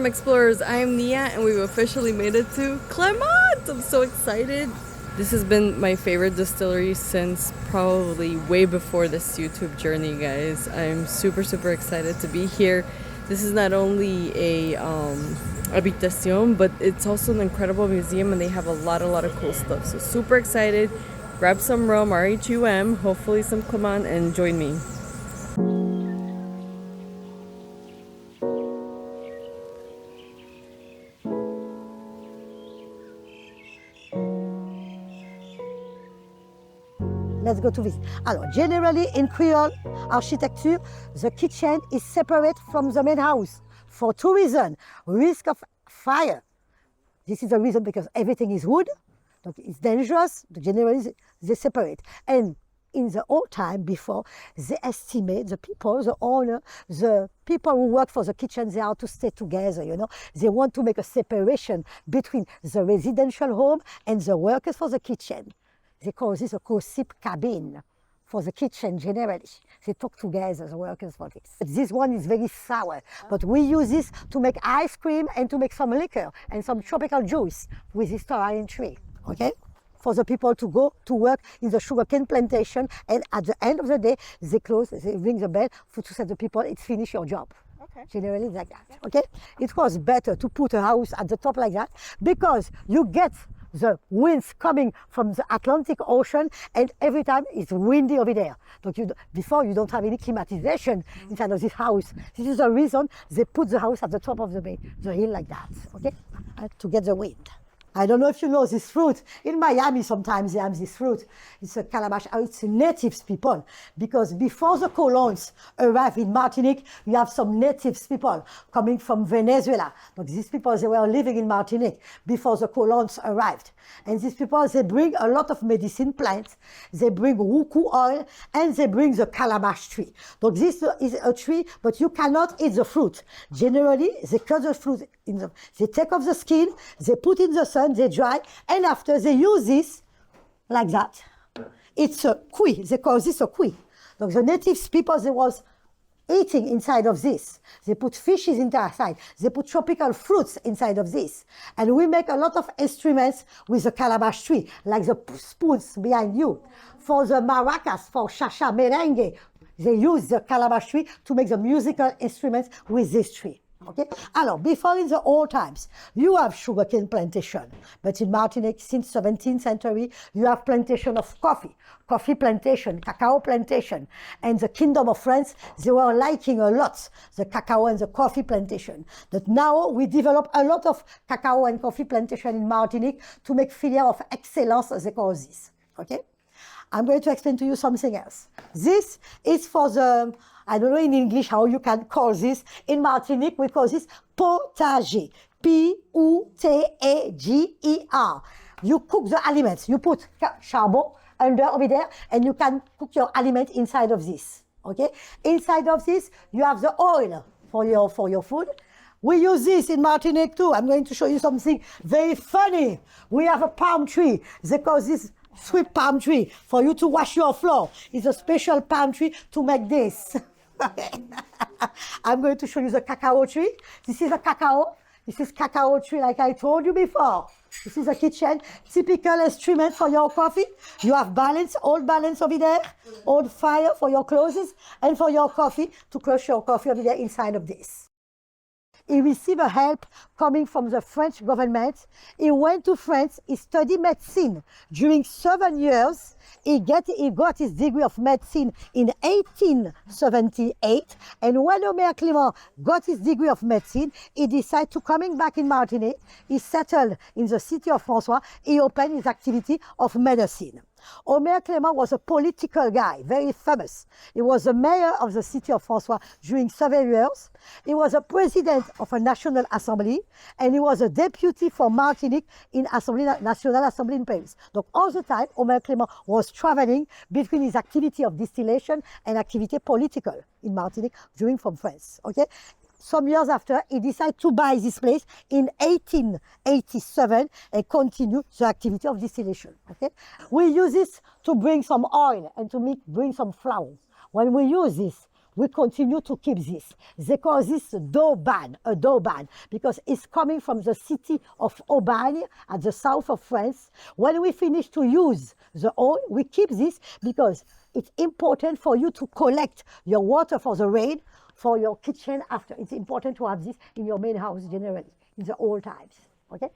Welcome explorers, I am Nia and we've officially made it to Clement! I'm so excited. This has been my favorite distillery since probably way before this YouTube journey, guys. I'm super excited to be here. This is not only a Habitation, but it's also an incredible museum and they have a lot of cool stuff. So super excited. Grab some rum, RHUM, hopefully some Clement, and join me. Let's go to this. Alors, generally in Creole architecture, the kitchen is separate from the main house for two reasons. Risk of fire. This is the reason because everything is wood. It's dangerous. Generally, they separate. And in the old time before, they estimate the people, the owner, the people who work for the kitchen, they are to stay together, you know. They want to make a separation between the residential home and the workers for the kitchen. They call this a gossip cabin for the kitchen generally. They talk together, the workers for this. This one is very sour, but we use this to make ice cream and to make some liquor and some tropical juice with this tamarind tree, okay? For the people to go to work in the sugarcane plantation, and at the end of the day, they close, they ring the bell to say to the people, it's finished your job. Okay. Generally like that, okay? It was better to put a house at the top like that because you get the winds coming from the Atlantic Ocean, and every time it's windy over there. Before you don't have any climatization inside of this house. This is the reason they put the house at the top of the hill like that, okay? To get the wind. I don't know if you know this fruit. In Miami, sometimes they have this fruit. It's a calabash. It's natives people. Because before the colons arrived in Martinique, you have some natives people coming from Venezuela. But these people, they were living in Martinique before the colons arrived. And these people, they bring a lot of medicine plants. They bring wuku oil, and they bring the calabash tree. So this is a tree, but you cannot eat the fruit. Generally, they cut the fruit. They take off the skin, they put in the sun, they dry, and after they use this like that. It's a kui. They call this a kui. So the natives people, they was eating inside of this. They put fishes inside. They put tropical fruits inside of this. And we make a lot of instruments with the calabash tree, like the spoons behind you. For the maracas, for chacha, merengue, they use the calabash tree to make the musical instruments with this tree. Okay. Alors, before in the old times, you have sugarcane plantation, but in Martinique, since 17th century, you have plantation of coffee plantation, cacao plantation, and the Kingdom of France, they were liking a lot the cacao and the coffee plantation. But now we develop a lot of cacao and coffee plantation in Martinique to make filière of excellence, as they call this. Okay. I'm going to explain to you something else. This is for the, I don't know in English how you can call this. In Martinique, we call this potager. P-U-T-A-G-E-R. You cook the aliments. You put charbon under over there, and you can cook your aliment inside of this. Okay? Inside of this, you have the oil for your food. We use this in Martinique too. I'm going to show you something very funny. We have a palm tree. They call this sweet palm tree for you to wash your floor. It's a special palm tree to make this. I'm going to show you the cacao tree. This is a cacao. This is cacao tree like I told you before. This is a kitchen, typical instrument for your coffee. You have balance, old balance over there, old fire for your clothes, and for your coffee, to crush your coffee over there inside of this. He received help coming from the French government. He went to France, he studied medicine. During 7 years, he got his degree of medicine in 1878. And when Rhum Clément got his degree of medicine, he decided to coming back in Martinique. He settled in the city of François. He opened his activity of medicine. Rhum Clément was a political guy, very famous. He was the mayor of the city of François during several years. He was a president of a national assembly, and he was a deputy for Martinique in National Assembly in Paris. So all the time, Rhum Clément was traveling between his activity of distillation and activity political in Martinique during from France. Okay. Some years after, he decided to buy this place in 1887 and continue the activity of distillation. Okay? We use this to bring some oil and to bring some flour. When we use this, we continue to keep this. They call this Dauban, a Dauban, because it's coming from the city of Aubagne at the south of France. When we finish to use the oil, we keep this because it's important for you to collect your water for the rain, for your kitchen after. It's important to have this in your main house generally, in the old times, okay?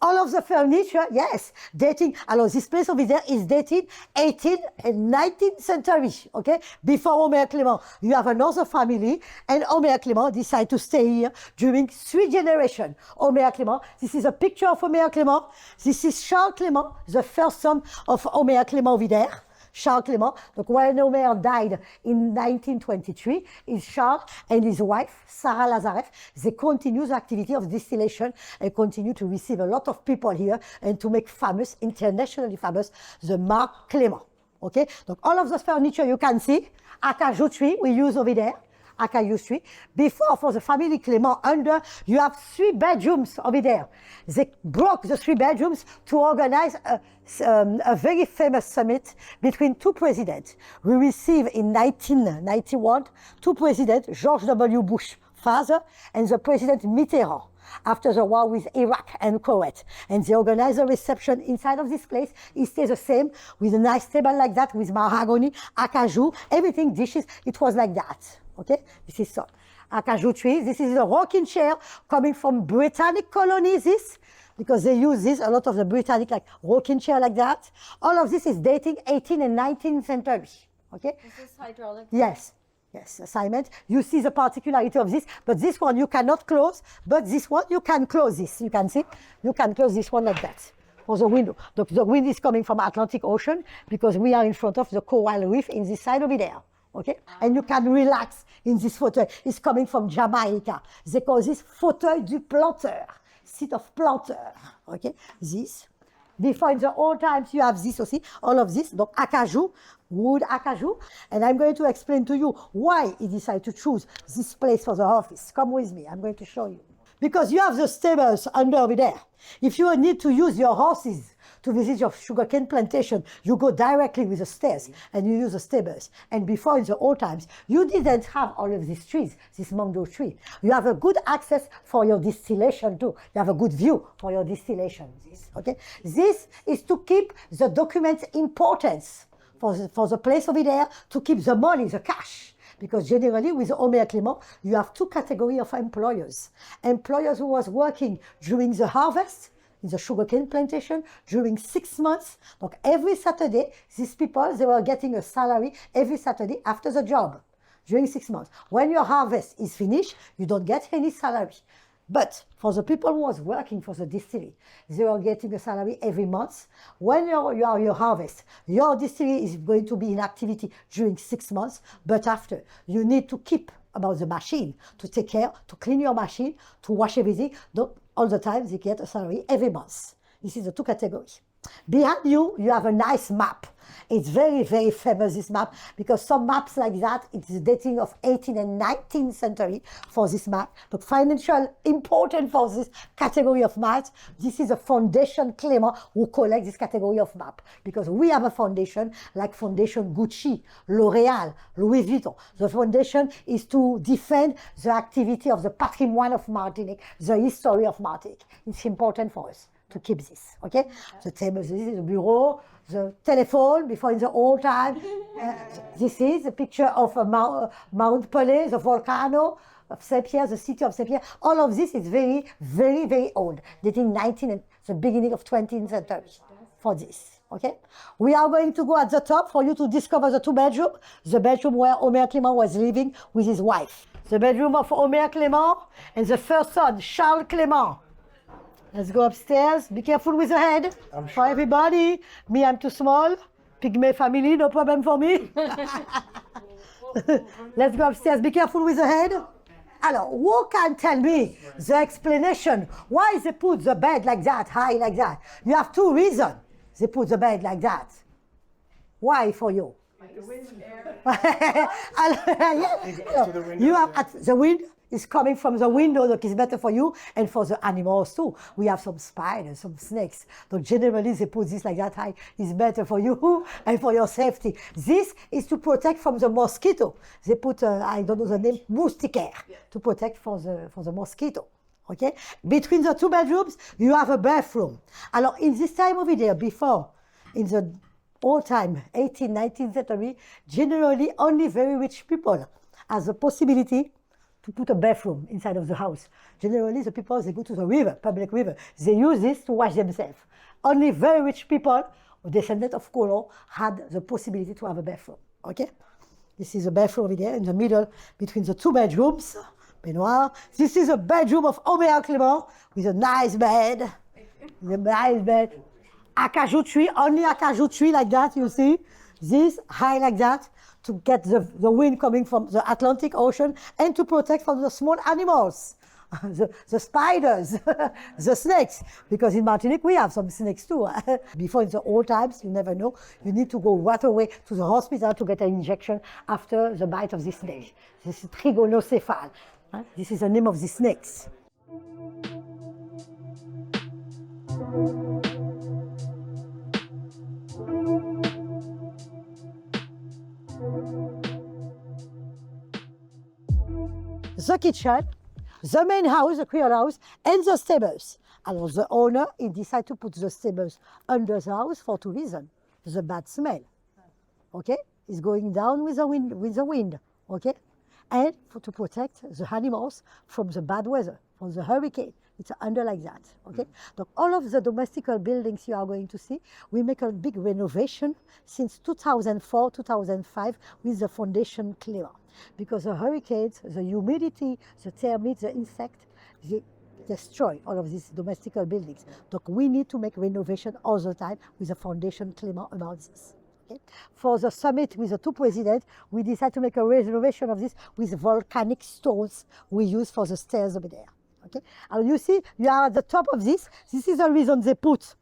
All of the furniture, yes, dating. Alors, this place over there is dated 18th and 19th century, okay? Before Rhum Clément. You have another family, and Rhum Clément decided to stay here during 3 generations. Rhum Clément, this is a picture of Rhum Clément. This is Charles Clément, the first son of Rhum Clément over there. Charles Clément. Donc, when Omer died in 1923, is Charles and his wife, Sarah Lazareff, they continue the activity of distillation and continue to receive a lot of people here and to make famous, internationally famous, the mark Clement. Okay? Donc, all of the furniture you can see, acajou tree we use over there. Acajou tree. Before, for the family Clement, under, you have 3 bedrooms over there. They broke the 3 bedrooms to organize a very famous summit between 2 presidents. We received in 1991 2 presidents, George W. Bush, father, and the President Mitterrand, after the war with Iraq and Kuwait. And they organized a reception inside of this place. It stays the same, with a nice table like that, with mahogany, acajou, everything, dishes. It was like that. Okay, this is so. Acajou tree. This is a rocking chair coming from Britannic colonies. This, because they use this, a lot of the Britannic like rocking chair like that. All of this is dating 18th and 19th century. Okay. Is this hydraulic? Yes. Yes, assignment. You see the particularity of this, but this one you cannot close, but this one you can close this. You can see, you can close this one like that. For the window. The wind is coming from Atlantic Ocean because we are in front of the coral reef in this side over there. Okay? And you can relax in this fauteuil. It's coming from Jamaica. They call this fauteuil du planteur, seat of planter. Okay? This. Before, in the old times, you have this aussi, all of this, donc acajou, wood acajou. And I'm going to explain to you why he decided to choose this place for the office. Come with me, I'm going to show you. Because you have the stables under over there. If you need to use your horses to visit your sugarcane plantation, you go directly with the stairs and you use the stables. And before, in the old times, you didn't have all of these trees, this mango tree. You have a good access for your distillation too. You have a good view for your distillation. Okay? This is to keep the document's importance for the place over there, to keep the money, the cash. Because generally, with Rhum Clément, you have 2 categories of employers. Employers who was working during the harvest, in the sugarcane plantation, during 6 months. Donc every Saturday, these people, they were getting a salary every Saturday after the job, during 6 months. When your harvest is finished, you don't get any salary. But for the people who was working for the distillery, they were getting a salary every month. When your harvest, your distillery is going to be in activity during 6 months, but after, you need to keep about the machine, to take care, to clean your machine, to wash everything. All the time, they get a salary every month. This is the 2 categories. Behind you, you have a nice map. It's very, very famous, this map, because some maps like that, it is dating of 18th and 19th century for this map. But financial important for this category of maps, this is a Foundation Clément who collects this category of map. Because we have a foundation like Foundation Gucci, L'Oréal, Louis Vuitton. The foundation is to defend the activity of the patrimoine of Martinique, the history of Martinique. It's important for us to keep this, okay? The table, this is the bureau, the telephone, before in the old time. This is a picture of a Mount Pelée, the volcano of Saint-Pierre, the city of Saint-Pierre. All of this is very, very, very old, dating 19th and the beginning of 20th century for this, okay? We are going to go at the top for you to discover the 2 bedrooms, the bedroom where Rhum Clément was living with his wife. The bedroom of Rhum Clément and the first son, Charles Clément. Let's go upstairs. Be careful with the head. For everybody. Me, I'm too small. Pygmy family, no problem for me. Let's go upstairs. Be careful with the head. Alors, who can tell me the explanation why they put the bed like that, high like that? You have 2 reasons they put the bed like that. Why for you? Like the wind and air. You have the wind is coming from the window, that is better for you and for the animals too. We have some spiders, some snakes. So generally they put this like that high, is better for you and for your safety. This is to protect from the mosquito. They put, I don't know the name, moustiquaire, to protect for the mosquito. Okay? Between the two bedrooms, you have a bathroom. Alors, in this time of the year, before, in the old time, 18th, 19th century, generally only very rich people has the possibility to put a bathroom inside of the house. Generally, the people, they go to the river, public river. They use this to wash themselves. Only very rich people, descendants of Clement, had the possibility to have a bathroom. Okay? This is a bathroom over there in the middle between the two bedrooms. Baignoire. This is a bedroom of Maison Clément with a nice bed. With a nice bed. Acajou tree, only acajou tree like that, you see. This high like that to get the wind coming from the Atlantic Ocean and to protect from the small animals. The spiders, the snakes, because in Martinique we have some snakes too. Before in the old times, you never know, you need to go right away to the hospital to get an injection after the bite of this snake. This is trigonocephale. This is the name of the snakes. The kitchen, the main house, the Creole house, and the stables. Alors the owner, he decided to put the stables under the house for two reasons. The bad smell, okay? It's going down with the wind, okay? And to protect the animals from the bad weather, from the hurricane. It's under like that, okay? So all of the domestic buildings you are going to see, we make a big renovation since 2004, 2005 with the Foundation Clément. Because the hurricanes, the humidity, the termites, the insects, they destroy all of these domestic buildings. So we need to make renovation all the time with the Foundation Clément about this. Okay. For the summit with the two presidents, we decided to make a renovation of this with volcanic stones we use for the stairs over there. Okay. And you see, you are at the top of this. This is the reason they put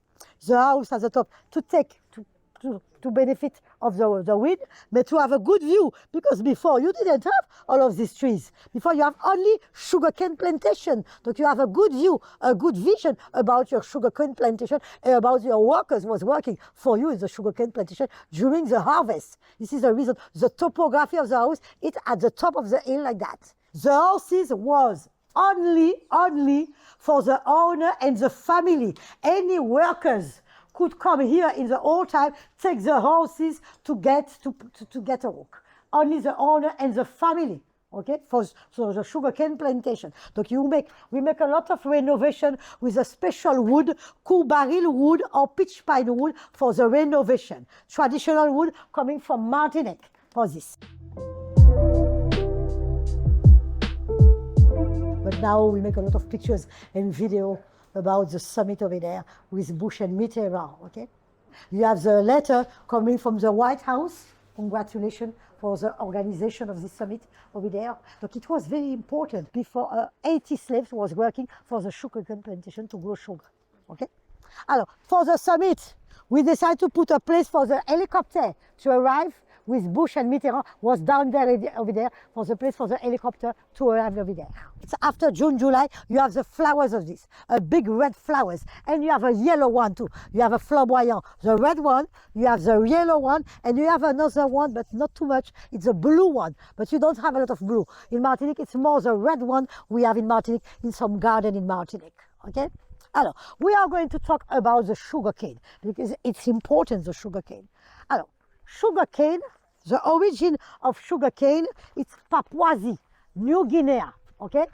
the house at the top to benefit of the wind, but to have a good view, because before you didn't have all of these trees. Before you have only sugarcane plantation. So you have a good view, a good vision about your sugarcane plantation and about your workers was working for you in the sugarcane plantation during the harvest. This is the reason. The topography of the house, it's at the top of the hill like that. The houses was only for the owner and the family. Any workers could come here in the old time, take the horses to get a walk. Only the owner and the family, okay, for the sugarcane plantation. So we make a lot of renovation with a special wood, barrel wood or pitch pine wood for the renovation. Traditional wood coming from Martinique for this. But now we make a lot of pictures and video about the summit over there with Bush and Mitterrand, okay? You have the letter coming from the White House. Congratulations for the organization of this summit over there. Look, it was very important. Before 80 slaves was working for the sugarcane plantation to grow sugar, okay? Alors, for the summit, we decided to put a place for the helicopter to arrive with Bush and Mitterrand was down there over there for the place for the helicopter to arrive over there. It's after June, July, you have the flowers of this, a big red flowers, and you have a yellow one too. You have a flamboyant, the red one, you have the yellow one, and you have another one, but not too much. It's a blue one, but you don't have a lot of blue. In Martinique, it's more the red one we have in Martinique, in some garden in Martinique, okay? Alors, we are going to talk about the sugarcane, because it's important, the sugarcane. Alors, sugarcane, the origin of sugarcane, it's Papouasie, New Guinea, okay?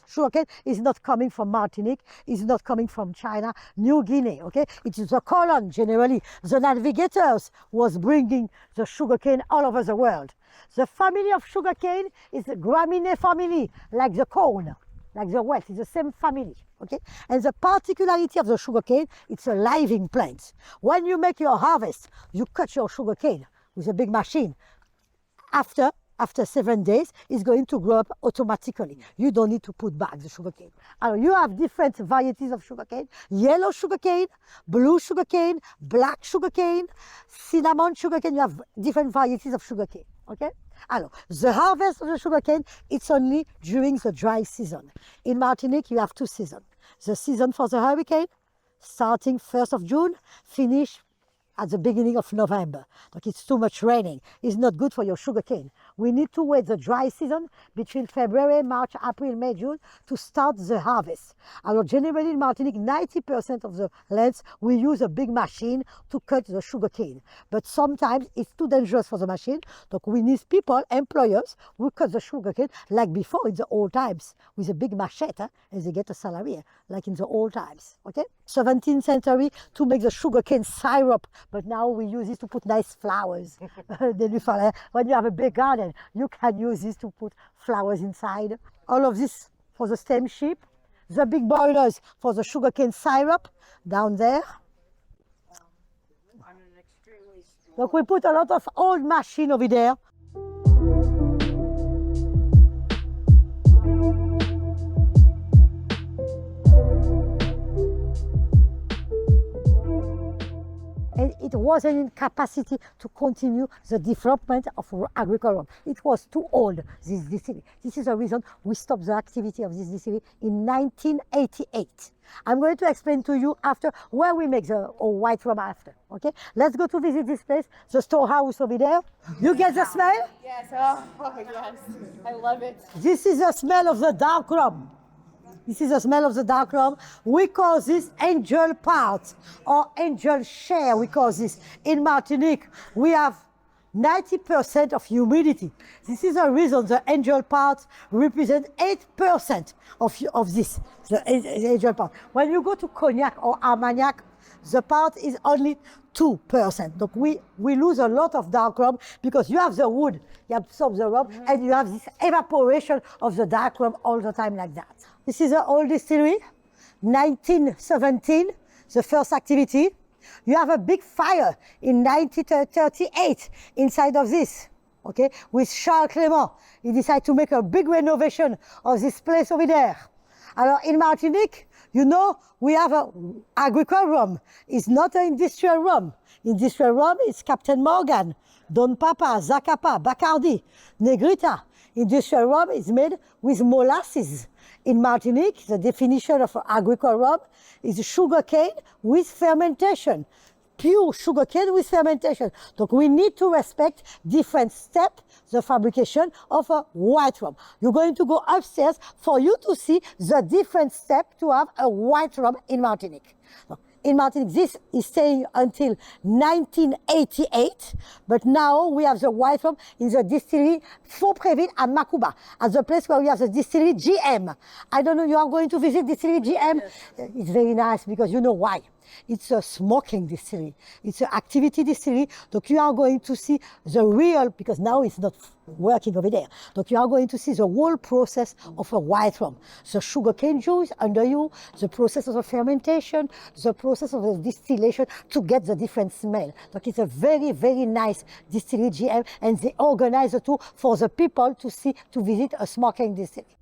Sugarcane is not coming from Martinique, it's not coming from China, New Guinea, okay? It is the colon, generally. The navigators was bringing the sugarcane all over the world. The family of sugarcane is the Gramineae family, like the corn, like the wheat, it's the same family. Okay? And the particularity of the sugarcane, it's a living plant. When you make your harvest, you cut your sugarcane with a big machine. After 7 days, it's going to grow up automatically. You don't need to put back the sugarcane. You have different varieties of sugarcane: yellow sugarcane, blue sugarcane, black sugarcane, cinnamon sugarcane. You have different varieties of sugarcane. Okay? Alors, the harvest of the sugarcane, it's only during the dry season. In Martinique, you have 2 seasons. The season for the hurricane, starting 1st of June, finish at the beginning of November. Like it's too much raining. It's not good for your sugarcane. We need to wait the dry season between February, March, April, May, June to start the harvest. Alors generally in Martinique, 90% of the lands, we use a big machine to cut the sugarcane. But sometimes it's too dangerous for the machine. So we need people, employers, who cut the sugarcane like before in the old times with a big machete and they get a salary like in the old times. Okay? 17th century to make the sugarcane syrup, but now we use it to put nice flowers. When you have a big garden, you can use this to put flowers inside. All of this for the stem sheep. The big boilers for the sugarcane syrup down there. Look, we put a lot of old machine over there. And it wasn't in capacity to continue the development of agriculture. It was too old, this distillery. This is the reason we stopped the activity of this distillery in 1988. I'm going to explain to you after where we make the white rum after, okay? Let's go to visit this place, the storehouse over there. You get the smell? Yes, oh yes, I love it. This is the smell of the dark rum. This is the smell of the dark rum. We call this angel part or angel share, we call this. In Martinique, we have 90% of humidity. This is the reason the angel part represents 8% of this, the angel part. When you go to Cognac or Armagnac, the part is only 2%. So we lose a lot of dark rum because you have the wood, you absorb the rum, and you have this evaporation of the dark rum all the time like that. This is an old distillery, 1917, the first activity. You have a big fire in 1938 inside of this, okay, with Clement. He decided to make a big renovation of this place over there. Alors, in Martinique, you know, we have an agricultural rum. It's not an industrial rum. Industrial rum is Captain Morgan, Don Papa, Zacapa, Bacardi, Negrita. Industrial rum is made with molasses. In Martinique, the definition of agricultural rum is sugarcane with fermentation. Pure sugarcane with fermentation. So we need to respect different steps, the fabrication of a white rum. You're going to go upstairs for you to see the different steps to have a white rum in Martinique. In Martinique, this is staying until 1988, but now we have the white rum in the distillery Faupreville at Macouba, at the place where we have the distillery GM. I don't know, you are going to visit distillery GM? Yes. It's very nice because you know why. It's a smoking distillery. It's an activity distillery. So you are going to see the real, because now it's not working over there. So you are going to see the whole process of a white rum. The sugarcane juice under you, the process of the fermentation, the process of the distillation to get the different smell. So it's a very, very nice distillery GM, and they organize the tour for the people to see, to visit a smoking distillery.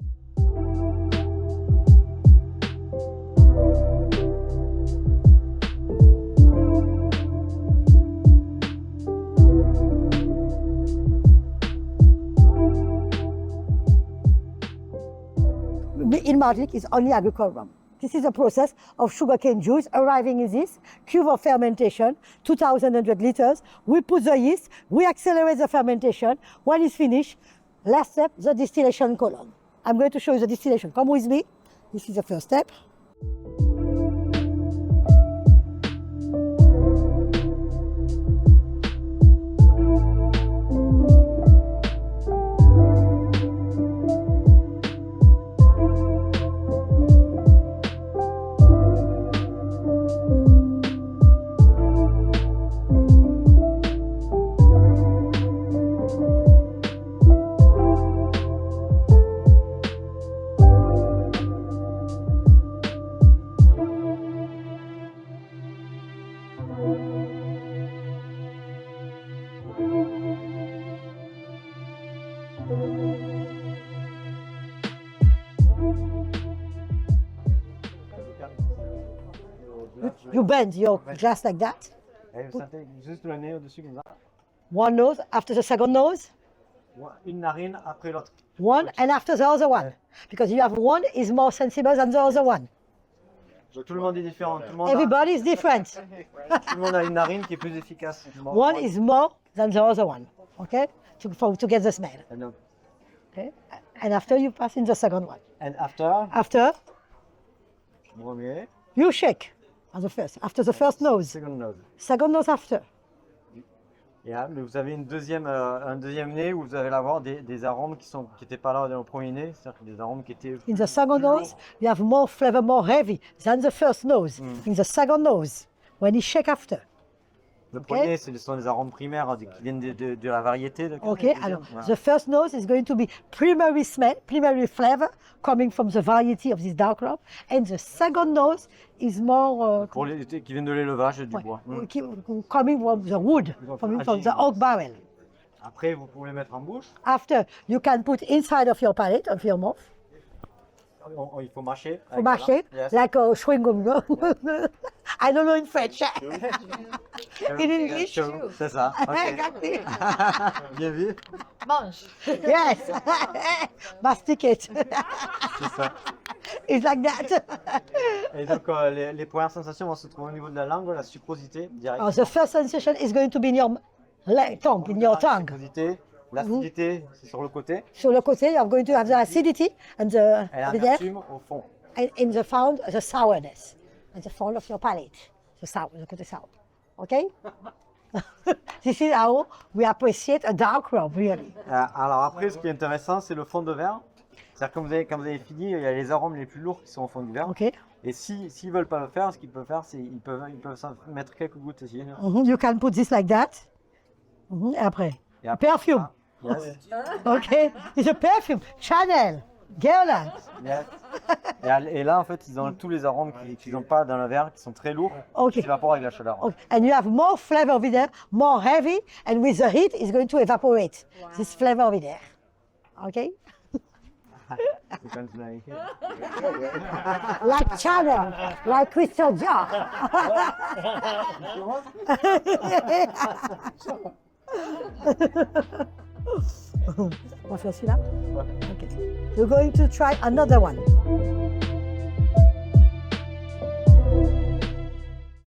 In Martinique, it's only agricultural rum. This is a process of sugarcane juice arriving in this cube of fermentation, 2,100 liters. We put the yeast, we accelerate the fermentation. When it's finished, last step, the distillation column. I'm going to show you the distillation. Come with me. This is the first step. You bend your glass like that. Et vous sentez juste le nez au-dessus comme ça. One nose after the second nose. Une narine après l'autre. One and after the other one. Because you have one is more sensible than the other one. Tout le monde est différent. Tout le monde, Everybody is different. tout le monde a une narine qui est plus efficace. One is more than the other one. Okay? To get the smell. Okay? And after you pass in the second one. And after, After, premier, you shake on the first. After the first nose. second nose. Second nose after. Mais vous avez un deuxième nez où vous allez avoir des arômes qui n'étaient pas là dans le premier nez, c'est-à-dire des arômes qui étaient In the second nose, you have more flavor, more heavy than the first nose. In the second nose, when you shake after. Le premier, ce sont des arômes primaires qui viennent de la variété. Okay, alors, the first nose is going to be primary smell, primary flavor coming from the variety of this dark rum, and the second nose is more Pour les qui viennent de l'élevage et du bois. coming from the wood, coming from the oak barrel. Après, vous pouvez les mettre en bouche. After, you can put inside of your palate, of your mouth, Il faut mâcher. to mash it, Yes. like a chewing gum. I don't know in French. In English. C'est ça. ok. Exactly. Bien vu. Mange. Yes. Masticate. C'est ça. It's like that. Et donc, les premières sensations vont se trouver au niveau de la langue, la sucrosité, direct. Oh, the first sensation is going to be in your tongue, in your tongue. Sucrosité, l'acidité, c'est sur le côté. Sur le côté, you're going to have the acidity and the Et over there, l'amertume au fond. and in the found the sourness, and the front of your palate, the sour, the côté sour. Okay? This is how we appreciate a dark rum, really. Alors après, ce qui est intéressant, c'est le fond de verre. C'est-à-dire que quand vous avez fini, il y a les arômes les plus lourds qui sont au fond du verre. Okay? Et s'ils ne veulent pas le faire, ce qu'ils peuvent faire, c'est ils peuvent s'en mettre quelques gouttes ici. You can put this like that. Et après, Et après- perfume. Yes. Okay? It's a perfume. Chanel, Guerlain. Yes. Et là, en fait, ils ont tous les arômes qu'ils n'ont pas dans le verre, qui sont très lourds, Ok. qui s'évaporent avec la chaleur. Okay. And you have more flavor over there, more heavy, and with the heat, it's going to evaporate this flavor over there. Okay? C'est comme ça. Like Chanel, like Crystal Jar. On va faire celui-là? Okay. We're going to try another one.